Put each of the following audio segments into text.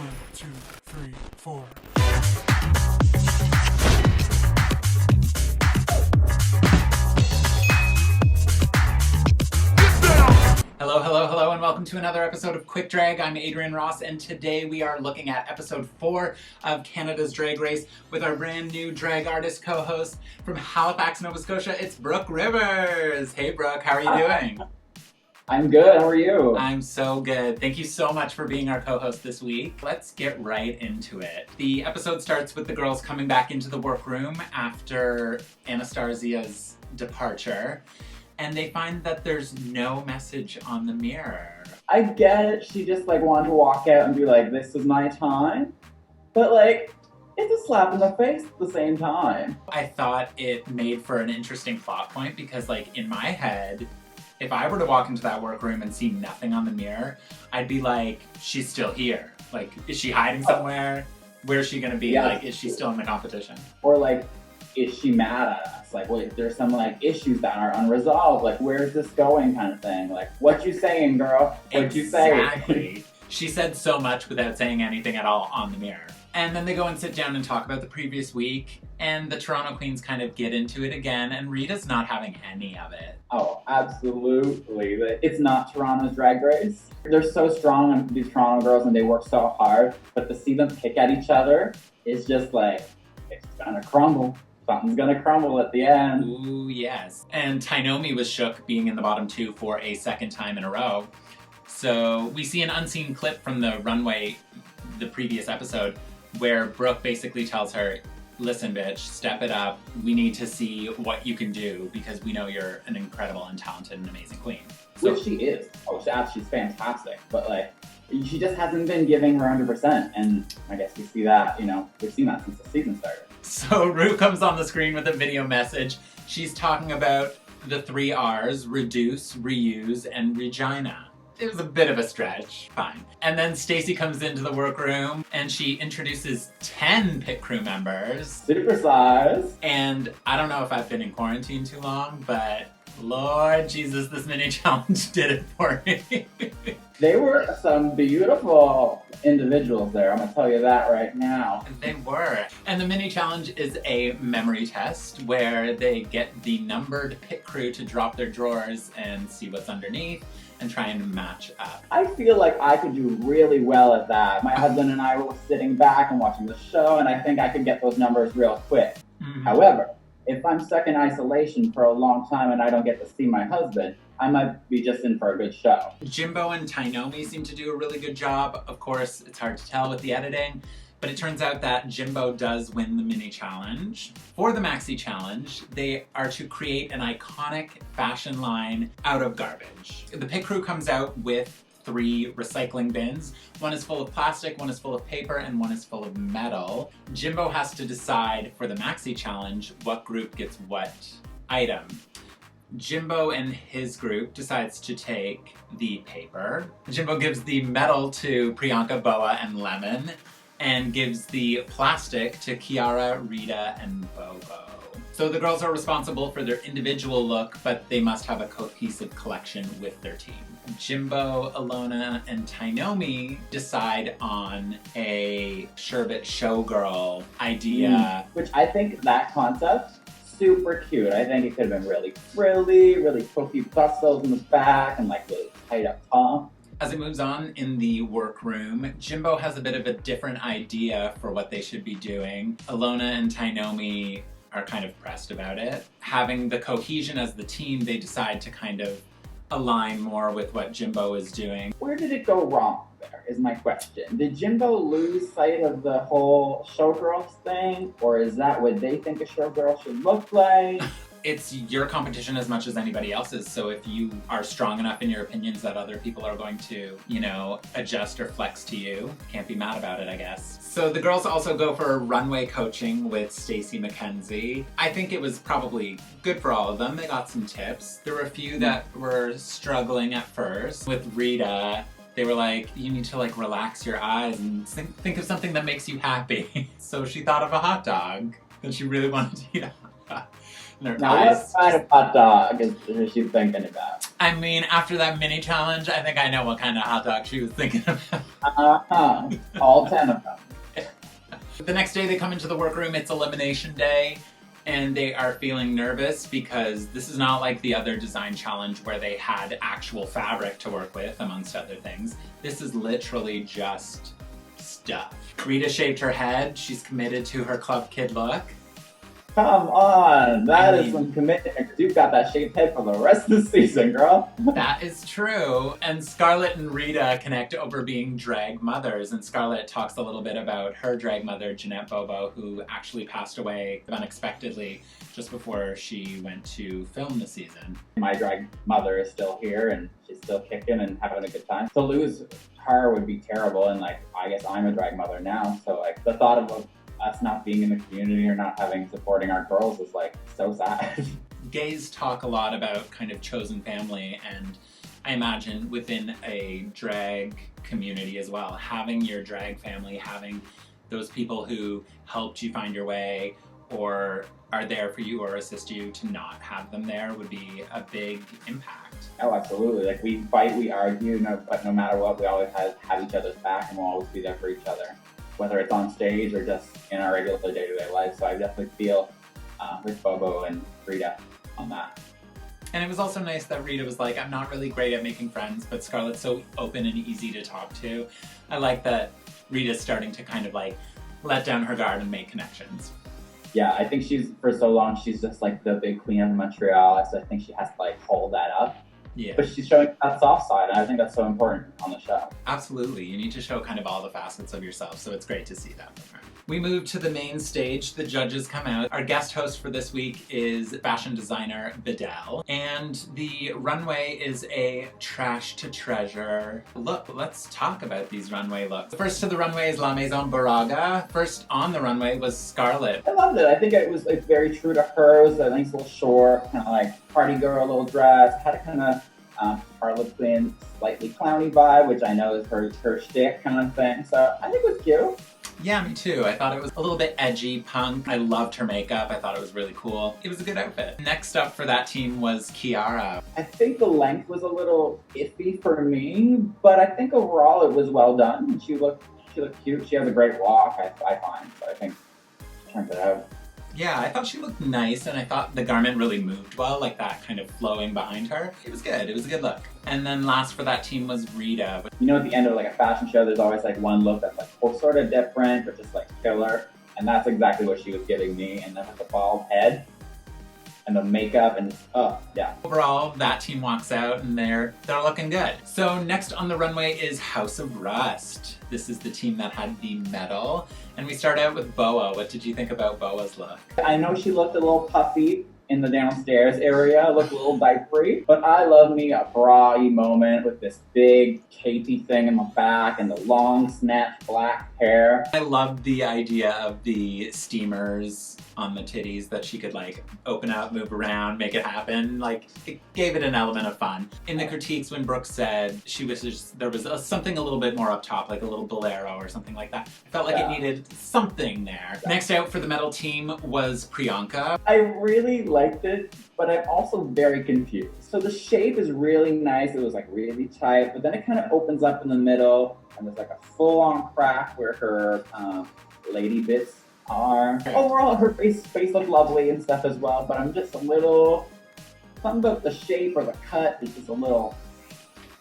1, 2, 3, 4. Hello, and welcome to another episode of Quick Drag. I'm Adrian Ross, and today we are looking at episode 4 of Canada's Drag Race with our brand new drag artist co-host from Halifax, Nova Scotia. It's Brooke Rivers. Hey, Brooke, how are you doing? I'm good. How are you? I'm so good. Thank you so much for being our co-host this week. Let's get right into it. The episode starts with the girls coming back into the workroom after Anastasia's departure, and they find that there's no message on the mirror. I get it. She just wanted to walk out and be like, this is my time. But it's a slap in the face at the same time. I thought it made for an interesting plot point because in my head, if I were to walk into that workroom and see nothing on the mirror, I'd be like, she's still here. Is she hiding somewhere? Where's she gonna be? Yeah. Is she still in the competition? Or is she mad at us? There's some issues that are unresolved. Where's this going kind of thing? What you saying, girl? What you say? Exactly. She said so much without saying anything at all on the mirror. And then they go and sit down and talk about the previous week, and the Toronto Queens kind of get into it again, and Rita's not having any of it. Oh, absolutely. It's not Toronto's Drag Race. They're so strong, these Toronto girls, and they work so hard, but to see them pick at each other is just it's gonna crumble. Something's gonna crumble at the end. Ooh, yes. And Tainomi was shook being in the bottom 2 for a second time in a row. So we see an unseen clip from the runway the previous episode where Brooke basically tells her, listen, bitch, step it up. We need to see what you can do because we know you're an incredible and talented and amazing queen. Which she is. Oh, she's fantastic. But she just hasn't been giving her 100%. And I guess we see that, we've seen that since the season started. So Rue comes on the screen with a video message. She's talking about the 3 R's, reduce, reuse, and Regina. It was a bit of a stretch, fine. And then Stacey comes into the workroom and she introduces 10 pit crew members. Super size. And I don't know if I've been in quarantine too long, but Lord Jesus, this mini challenge did it for me. They were some beautiful individuals there, I'm gonna tell you that right now. They were. And the mini challenge is a memory test where they get the numbered pit crew to drop their drawers and see what's underneath and try and match up. I feel like I could do really well at that. My husband and I were sitting back and watching the show, and I think I could get those numbers real quick. Mm-hmm. However, if I'm stuck in isolation for a long time and I don't get to see my husband, I might be just in for a good show. Jimbo and Tainomi seem to do a really good job. Of course, it's hard to tell with the editing, but it turns out that Jimbo does win the mini challenge. For the maxi challenge, they are to create an iconic fashion line out of garbage. The pit crew comes out with 3 recycling bins. One is full of plastic, one is full of paper, and one is full of metal. Jimbo has to decide for the maxi challenge what group gets what item. Jimbo and his group decides to take the paper. Jimbo gives the metal to Priyanka, Boa, and Lemon, and gives the plastic to Kiara, Rita, and Bobo. So the girls are responsible for their individual look, but they must have a cohesive collection with their team. Jimbo, Alona, and Tainomi decide on a sherbet showgirl idea. Which I think that concept, super cute. I think it could have been really frilly, really pokey bustles in the back, and really tight up top. As it moves on in the workroom, Jimbo has a bit of a different idea for what they should be doing. Alona and Tainomi are kind of pressed about it. Having the cohesion as the team, they decide to kind of align more with what Jimbo is doing. Where did it go wrong there, is my question. Did Jimbo lose sight of the whole showgirls thing? Or is that what they think a showgirl should look like? It's your competition as much as anybody else's, so if you are strong enough in your opinions that other people are going to, adjust or flex to you, can't be mad about it, I guess. So the girls also go for runway coaching with Stacey McKenzie. I think it was probably good for all of them. They got some tips. There were a few that were struggling at first. With Rita, they were like, you need to relax your eyes and think of something that makes you happy. So she thought of a hot dog, and she really wanted to eat a hot dog. Now, what kind of hot dog is she thinking about? I mean, after that mini challenge, I think I know what kind of hot dog she was thinking about. All 10 of them. The next day they come into the workroom, it's elimination day, and they are feeling nervous because this is not like the other design challenge where they had actual fabric to work with, amongst other things. This is literally just stuff. Rita shaved her head, she's committed to her Club Kid look. Come on, that is some commitment, because you've got that shaved head for the rest of the season, girl. That is true. And Scarlett and Rita connect over being drag mothers, and Scarlett talks a little bit about her drag mother, Jeanette Bobo, who actually passed away unexpectedly just before she went to film the season. My drag mother is still here, and she's still kicking and having a good time. To lose her would be terrible, and like, I guess I'm a drag mother now, so like, the thought of us not being in the community or not supporting our girls is like so sad. Gays talk a lot about kind of chosen family, and I imagine within a drag community as well, having your drag family, having those people who helped you find your way or are there for you or assist you, to not have them there would be a big impact. Oh, absolutely. Like, we fight, we argue, but no matter what, we always have each other's back, and we'll always be there for each other, whether it's on stage or just in our regular day-to-day life. So I definitely feel with Bobo and Rita on that. And it was also nice that Rita was like, I'm not really great at making friends, but Scarlett's so open and easy to talk to. I like that Rita's starting to kind of like let down her guard and make connections. Yeah, I think for so long, she's just like the big queen of Montreal, so I think she has to like hold that up. Yeah. But she's showing that soft side, and I think that's so important on the show. Absolutely. You need to show kind of all the facets of yourself, so it's great to see that with her. We move to the main stage. The judges come out. Our guest host for this week is fashion designer Vidal, and the runway is a trash to treasure look. Let's talk about these runway looks. First to the runway is La Maison Boraga. First on the runway was Scarlett. I loved it. I think it's very true to her. It was a nice little short, kind of like party girl little dress. Had a kind of Harlequin, slightly clowny vibe, which I know is her shtick kind of thing. So I think it was cute. Yeah, me too. I thought it was a little bit edgy, punk. I loved her makeup. I thought it was really cool. It was a good outfit. Next up for that team was Kiara. I think the length was a little iffy for me, but I think overall it was well done. She looked cute. She has a great walk, I find. So I think she turned it out. Yeah, I thought she looked nice, and I thought the garment really moved well, like that kind of flowing behind her. It was good. It was a good look. And then last for that team was Rita. You know, at the end of like a fashion show, there's always like one look that's like sort of different, but just like killer. And that's exactly what she was giving me. And then with the bald head and the makeup and yeah. Overall, that team walks out and they're looking good. So next on the runway is House of Rust. This is the team that had the medal. And we start out with Boa. What did you think about Boa's look? I know she looked a little puffy in the downstairs area, looked a little diapery, but I love me a bra-y moment with this big capey thing in the back and the long snatched black hair. I loved the idea of the steamers on the titties that she could like open up, move around, make it happen. Like, it gave it an element of fun. In the critiques, when Brooke said she wishes there was something a little bit more up top, like a little bolero or something like that, I felt like it needed something there. Next out for the medal team was Priyanka. I really liked it, but I'm also very confused. So the shape is really nice. It was like really tight, but then it kind of opens up in the middle, and there's like a full-on crack where her lady bits are. Overall, her face looked lovely and stuff as well, but I'm just a little, something about the shape or the cut is just a little.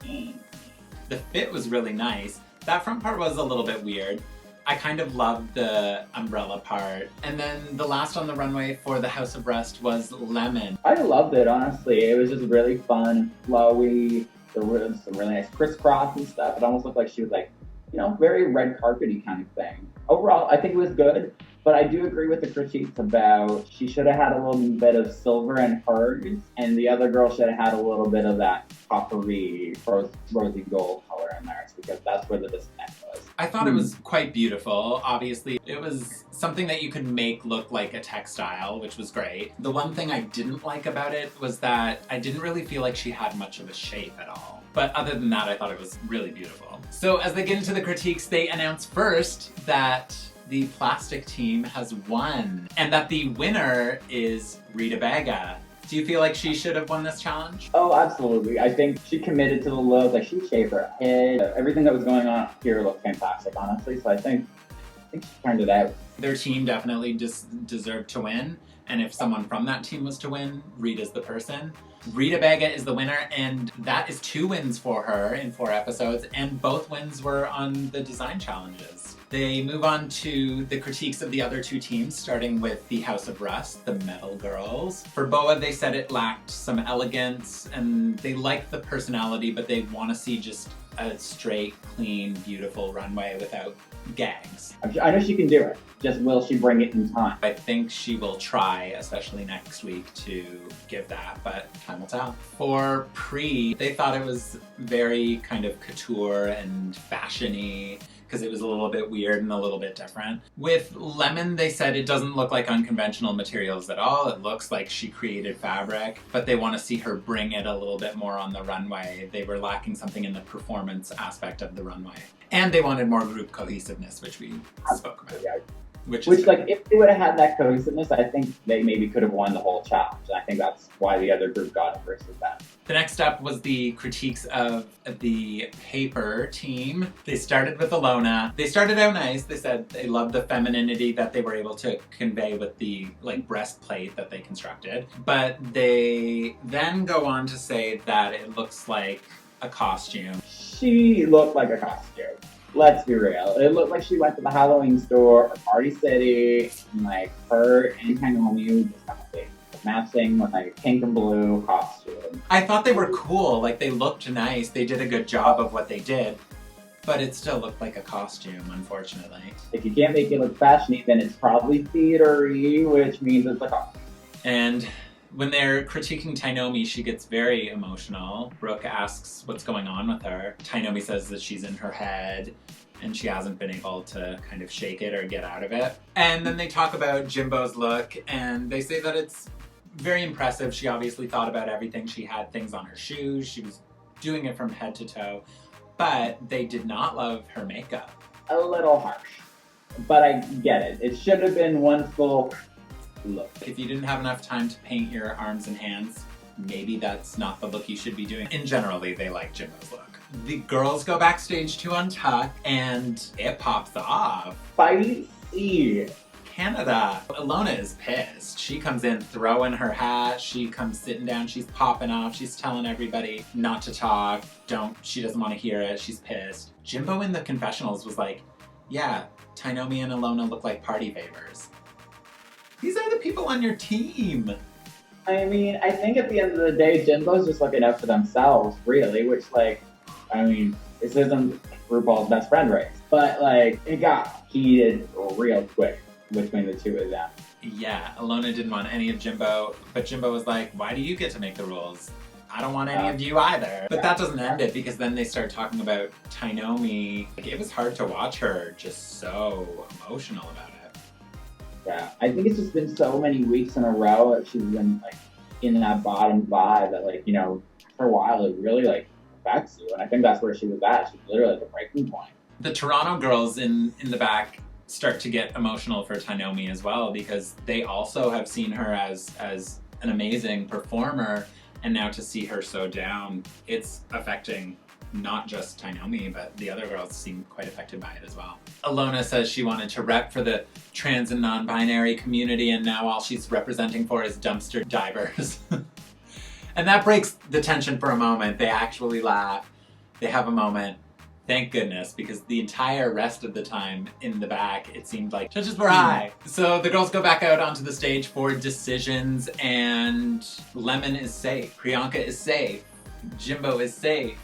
The fit was really nice. That front part was a little bit weird. I kind of loved the umbrella part. And then the last on the runway for the House of Rust was Lemon. I loved it, honestly. It was just really fun, flowy, some really nice crisscross and stuff. It almost looked like she was like, you know, very red carpety kind of thing. Overall, I think it was good, but I do agree with the critiques about she should have had a little bit of silver in hers, and the other girl should have had a little bit of that coppery, rosy gold color in theirs, because that's where the disconnect was. I thought it was quite beautiful. Obviously, it was something that you could make look like a textile, which was great. The one thing I didn't like about it was that I didn't really feel like she had much of a shape at all. But other than that, I thought it was really beautiful. So as they get into the critiques, they announce first that the plastic team has won, and that the winner is Rita Baga. Do you feel like she should have won this challenge? Oh, absolutely. I think she committed to the look. Like, she shaved her head. Everything that was going on here looked fantastic, honestly. So I think she turned it out. Their team definitely deserved to win. And if someone from that team was to win, Rita's the person. Rita Baga is the winner, and that is 2 wins for her in 4 episodes, and both wins were on the design challenges. They move on to the critiques of the other 2 teams, starting with the House of Rust, the Metal Girls. For Boa, they said it lacked some elegance, and they liked the personality, but they want to see just a straight, clean, beautiful runway without gags. I know she can do it. Just will she bring it in time? I think she will try, especially next week, to give that, but time will tell. For Pre, they thought it was very kind of couture and fashion-y, because it was a little bit weird and a little bit different. With Lemon, they said it doesn't look like unconventional materials at all. It looks like she created fabric, but they want to see her bring it a little bit more on the runway. They were lacking something in the performance aspect of the runway. And they wanted more group cohesiveness, which we spoke about. Yeah. Which like, if they would have had that cohesiveness, I think they maybe could have won the whole challenge. And I think that's why the other group got it versus them. The next up was the critiques of the paper team. They started with Alona. They started out nice. They said they loved the femininity that they were able to convey with the breastplate that they constructed. But they then go on to say that it looks like a costume. She looked like a costume. Let's be real. It looked like she went to the Halloween store or Party City, and her and Tainomi just got matching with pink and blue costume. I thought they were cool. They looked nice. They did a good job of what they did. But it still looked like a costume, unfortunately. If you can't make it look fashiony, then it's probably theater-y, which means it's a costume. And when they're critiquing Tainomi, she gets very emotional. Brooke asks what's going on with her. Tainomi says that she's in her head and she hasn't been able to kind of shake it or get out of it. And then they talk about Jimbo's look, and they say that it's very impressive. She obviously thought about everything. She had things on her shoes. She was doing it from head to toe. But they did not love her makeup. A little harsh. But I get it. It should have been one full look. If you didn't have enough time to paint your arms and hands, maybe that's not the look you should be doing. In general, they like Jimbo's look. The girls go backstage to untuck, and it pops off. Spicy. Canada. Alona is pissed. She comes in throwing her hat. She comes sitting down. She's popping off. She's telling everybody not to talk. She doesn't want to hear it. She's pissed. Jimbo in the confessionals was like, yeah, Tainomi and Alona look like party favors. These are the people on your team. I mean, I think at the end of the day, Jimbo's just looking out for themselves, really, which, this isn't RuPaul's best friend race. But, it got heated real quick between the two of them. Yeah, Alona didn't want any of Jimbo, but Jimbo was like, why do you get to make the rules? I don't want any of you either. But that doesn't end it, because then they start talking about Tainomi. It was hard to watch her just so emotional about it. Yeah, I think it's just been so many weeks in a row that she's been in that bottom 5 that for a while it really affects you. And I think that's where she was at. She's literally at the breaking point. The Toronto girls in the back start to get emotional for Tainomi as well, because they also have seen her as an amazing performer, and now to see her so down, it's affecting not just Tainomi, but the other girls seem quite affected by it as well. Alona says she wanted to rep for the trans and non-binary community, and now all she's representing for is dumpster divers. And that breaks the tension for a moment. They actually laugh. They have a moment. Thank goodness, because the entire rest of the time in the back, it seemed like judges were high. So the girls go back out onto the stage for decisions, and Lemon is safe. Priyanka is safe. Jimbo is safe.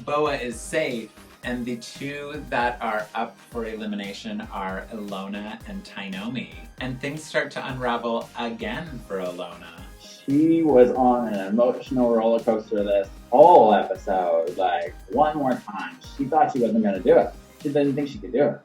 Boa is safe, and the 2 that are up for elimination are Alona and Tainomi. And things start to unravel again for Alona. She was on an emotional roller coaster this whole episode. One more time. She thought she wasn't going to do it. She didn't think she could do it.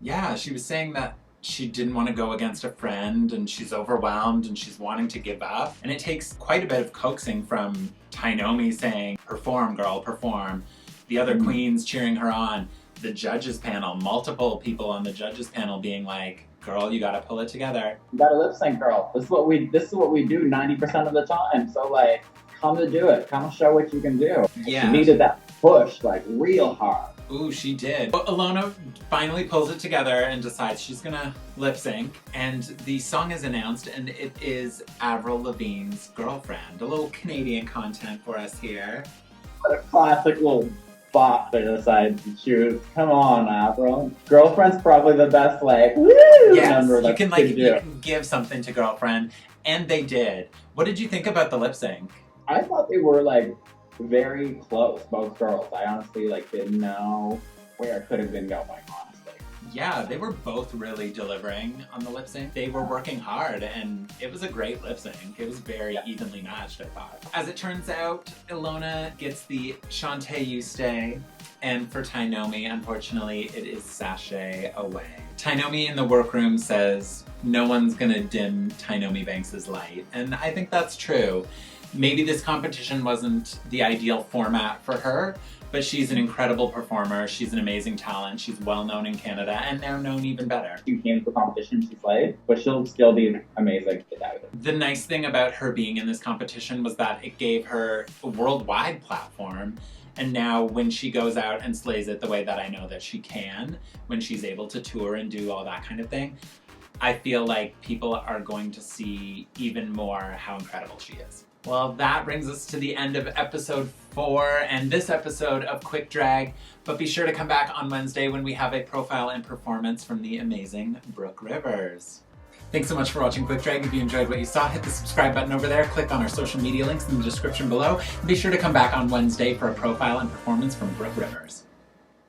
Yeah, she was saying that she didn't want to go against a friend, and she's overwhelmed, and she's wanting to give up. And it takes quite a bit of coaxing from Tainomi saying, perform, girl, perform. The other queens cheering her on. The judges panel, multiple people on the judges panel being like, Girl, you gotta pull it together. You gotta lip sync, girl. This is what we do 90% of the time. So like, come to do it. Come show what you can do. Yeah. She needed that push, like real hard. Ooh, she did. But Ilona finally pulls it together and decides she's gonna lip sync. And the song is announced, and it is Avril Lavigne's Girlfriend. A little Canadian content for us here. What a classic little bop they decided to choose. Come on, Avril. Girlfriend's probably the best, like, woo number that you can give something to Girlfriend, and they did. What did you think about the lip sync? I thought they were like very close, both girls. I honestly like didn't know where it could have been going, honestly. Yeah, they were both really delivering on the lip sync. They were working hard, and it was a great lip sync. It was very evenly matched, I thought. As it turns out, Ilona gets the Shantae You Stay, and for Tainomi, unfortunately, it is Sashay Away. Tainomi in the workroom says, no one's gonna dim Tainomi Banks' light, and I think that's true. Maybe this competition wasn't the ideal format for her, but she's an incredible performer. She's an amazing talent. She's well known in Canada and now known even better. She came to the competition, she played, but she'll still be amazing without it. The nice thing about her being in this competition was that it gave her a worldwide platform. And now when she goes out and slays it the way that I know that she can, when she's able to tour and do all that kind of thing, I feel like people are going to see even more how incredible she is. Well, that brings us to the end of episode 4 and this episode of Quick Drag. But be sure to come back on Wednesday when we have a profile and performance from the amazing Brooke Rivers. Thanks so much for watching Quick Drag. If you enjoyed what you saw, hit the subscribe button over there. Click on our social media links in the description below. And be sure to come back on Wednesday for a profile and performance from Brooke Rivers.